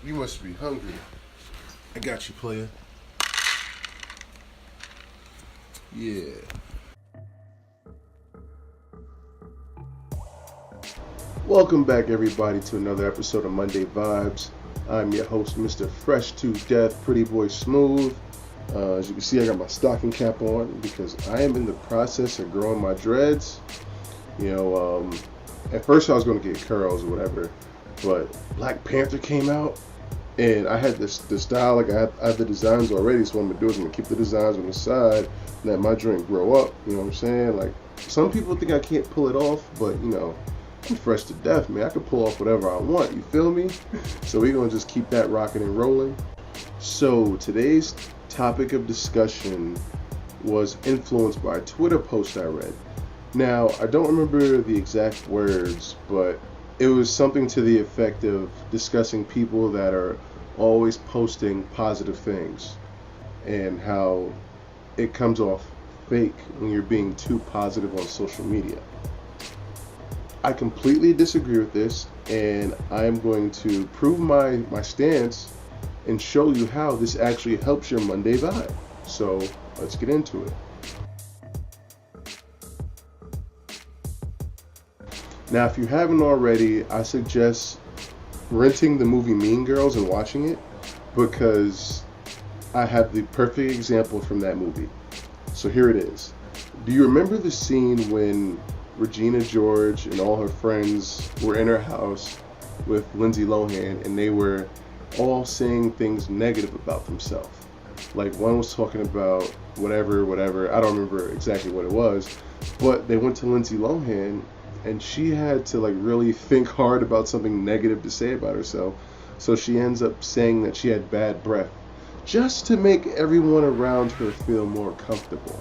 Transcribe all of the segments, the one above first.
You must be hungry. I got you, player. Yeah. Welcome back, everybody, to another episode of Monday Vibes. I'm your host, Mr. Fresh to Death, Pretty Boy Smooth. As you can see, I got my stocking cap on because I am in the process of growing my dreads. At first I was going to get curls or whatever, but Black Panther came out, and I had the style, like I have the designs already, so what I'm going to do is I'm going to keep the designs on the side, let my joint grow up, you know what I'm saying? Like, some people think I can't pull it off, but, I'm fresh to death, man. I can pull off whatever I want, you feel me? So we're going to just keep that rocking and rolling. So today's topic of discussion was influenced by a Twitter post I read. Now, I don't remember the exact words, but it was something to the effect of discussing people that are always posting positive things and how it comes off fake when you're being too positive on social media. I completely disagree with this, and I am going to prove my stance and show you how this actually helps your Monday vibe. So let's get into it. Now, if you haven't already, I suggest renting the movie Mean Girls and watching it, because I have the perfect example from that movie. So here it is. Do you remember the scene when Regina George and all her friends were in her house with Lindsay Lohan, and they were all saying things negative about themselves? Like, one was talking about whatever, I don't remember exactly what it was, but they went to Lindsay Lohan, and she had to really think hard about something negative to say about herself, so she ends up saying that she had bad breath, just to make everyone around her feel more comfortable.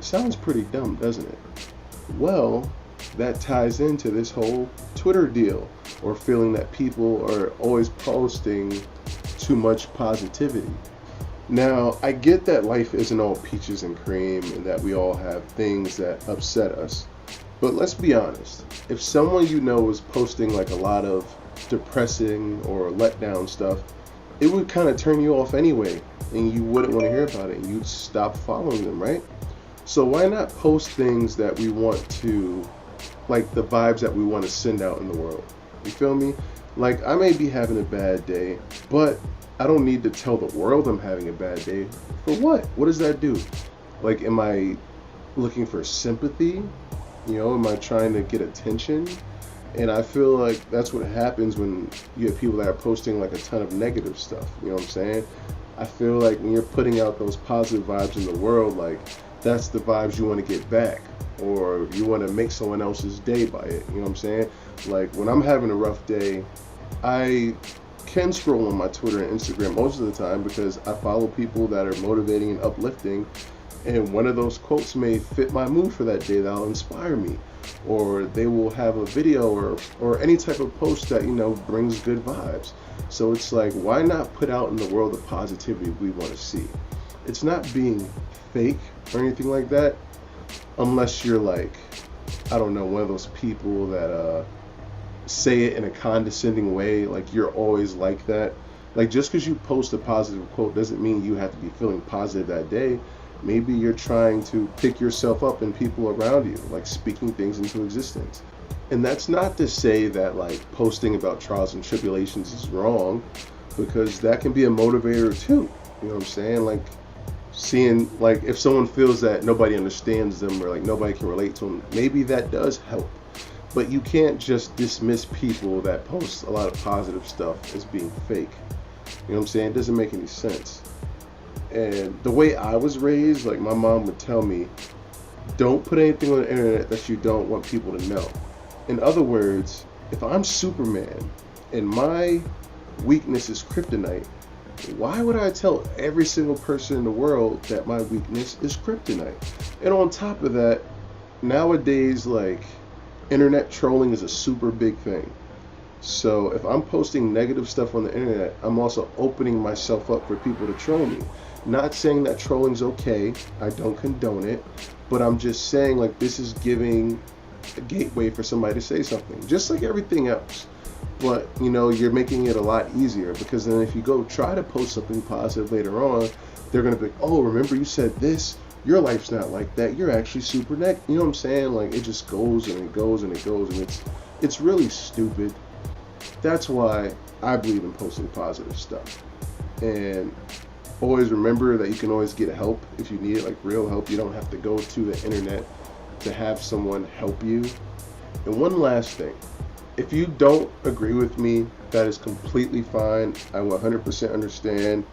Sounds pretty dumb, doesn't it? Well, that ties into this whole Twitter deal, or feeling that people are always posting too much positivity. Now, I get that life isn't all peaches and cream and that we all have things that upset us, but let's be honest. If someone you know is posting a lot of depressing or letdown stuff, it would kind of turn you off anyway, and you wouldn't want to hear about it, and you'd stop following them, right? So why not post things that we want to, the vibes that we want to send out in the world? You feel me? I may be having a bad day, but I don't need to tell the world I'm having a bad day. For what? What does that do? Am I looking for sympathy? Am I trying to get attention? And I feel like that's what happens when you have people that are posting a ton of negative stuff. You know what I'm saying? I feel like when you're putting out those positive vibes in the world, that's the vibes you want to get back, or you want to make someone else's day by it. You know what I'm saying? When I'm having a rough day, I can scroll on my Twitter and Instagram most of the time because I follow people that are motivating and uplifting, and one of those quotes may fit my mood for that day that'll inspire me, or they will have a video or any type of post that brings good vibes. So it's why not put out in the world the positivity we want to see? It's not being fake or anything like that, unless you're I don't know, one of those people that say it in a condescending way, you're always like that. Just because you post a positive quote doesn't mean you have to be feeling positive that day. Maybe you're trying to pick yourself up and people around you, speaking things into existence. And that's not to say that posting about trials and tribulations is wrong, because that can be a motivator too. You know what I'm saying? Seeing if someone feels that nobody understands them, or nobody can relate to them, maybe that does help. But you can't just dismiss people that post a lot of positive stuff as being fake. You know what I'm saying? It doesn't make any sense. And the way I was raised, my mom would tell me, don't put anything on the internet that you don't want people to know. In other words, if I'm Superman and my weakness is kryptonite, why would I tell every single person in the world that my weakness is kryptonite? And on top of that, nowadays, internet trolling is a super big thing. So if I'm posting negative stuff on the internet, I'm also opening myself up for people to troll me. Not saying that trolling's okay, I don't condone it, but I'm just saying this is giving a gateway for somebody to say something, just like everything else. But you're making it a lot easier, because then if you go try to post something positive later on, they're gonna be like, oh, remember you said this? Your life's not like that. You're actually super neck. You know what I'm saying? Like, it just goes and it goes and it goes, and it's really stupid. That's why I believe in posting positive stuff. And always remember that you can always get help if you need it, like real help. You don't have to go to the internet to have someone help you. And one last thing, if you don't agree with me, that is completely fine. I 100% understand.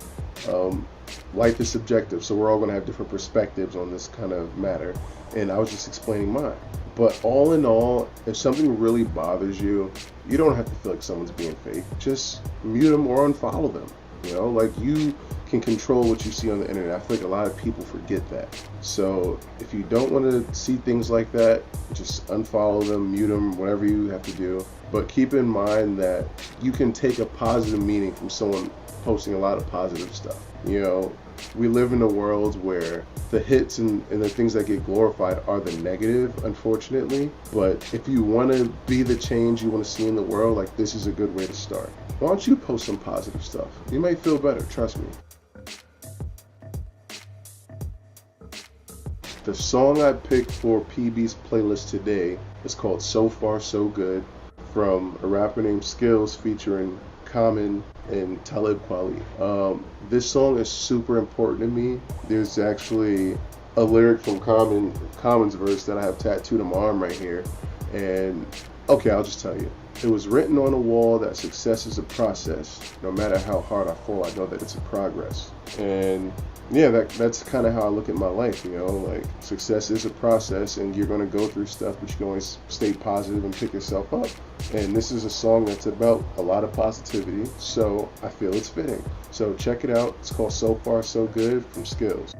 Life is subjective, so we're all going to have different perspectives on this kind of matter. And I was just explaining mine. But all in all, if something really bothers you, you don't have to feel like someone's being fake. Just mute them or unfollow them. Like, you can control what you see on the internet. I feel like a lot of people forget that. So if you don't want to see things like that, just unfollow them, mute them, whatever you have to do. But keep in mind that you can take a positive meaning from someone posting a lot of positive stuff. We live in a world where the hits and the things that get glorified are the negative, unfortunately. But if you want to be the change you want to see in the world, like, this is a good way to start. Why don't you post some positive stuff? You might feel better, trust me. The song I picked for PB's playlist today is called So Far So Good, from a rapper named Skills featuring Common and Talib Kweli. This song is super important to me. There's actually a lyric from Common's verse that I have tattooed on my arm right here. And okay, I'll just tell you. It was written on a wall that success is a process. No matter how hard I fall, I know that it's a progress. And yeah, that's kind of how I look at my life, like, success is a process, and you're going to go through stuff, but you can always stay positive and pick yourself up. And this is a song that's about a lot of positivity, so I feel it's fitting. So check it out. It's called So Far So Good from Skills.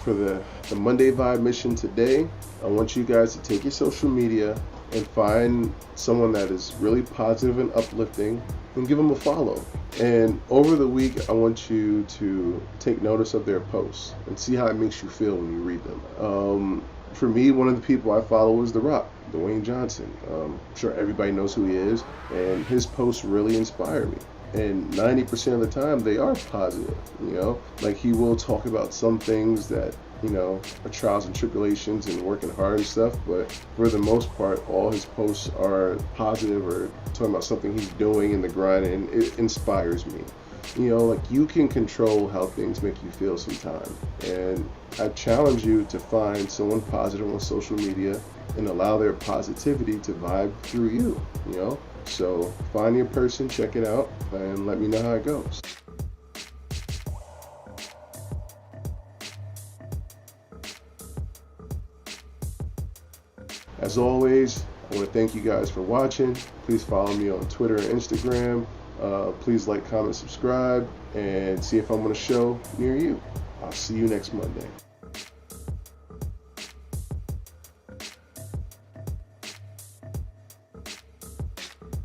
For the Monday Vibe mission today, I want you guys to take your social media and find someone that is really positive and uplifting and give them a follow. And over the week, I want you to take notice of their posts and see how it makes you feel when you read them. For me, one of the people I follow is The Rock, Dwayne Johnson. I'm sure everybody knows who he is, and his posts really inspire me. And 90% of the time, they are positive, Like, he will talk about some things that, are trials and tribulations and working hard and stuff, but for the most part, all his posts are positive or talking about something he's doing in the grind, and it inspires me. Like, you can control how things make you feel sometimes. And I challenge you to find someone positive on social media and allow their positivity to vibe through you, So find your person, check it out, and let me know how it goes. As always, I want to thank you guys for watching. Please follow me on Twitter and Instagram. Please like, comment, subscribe, and see if I'm on a show near you. I'll see you next Monday.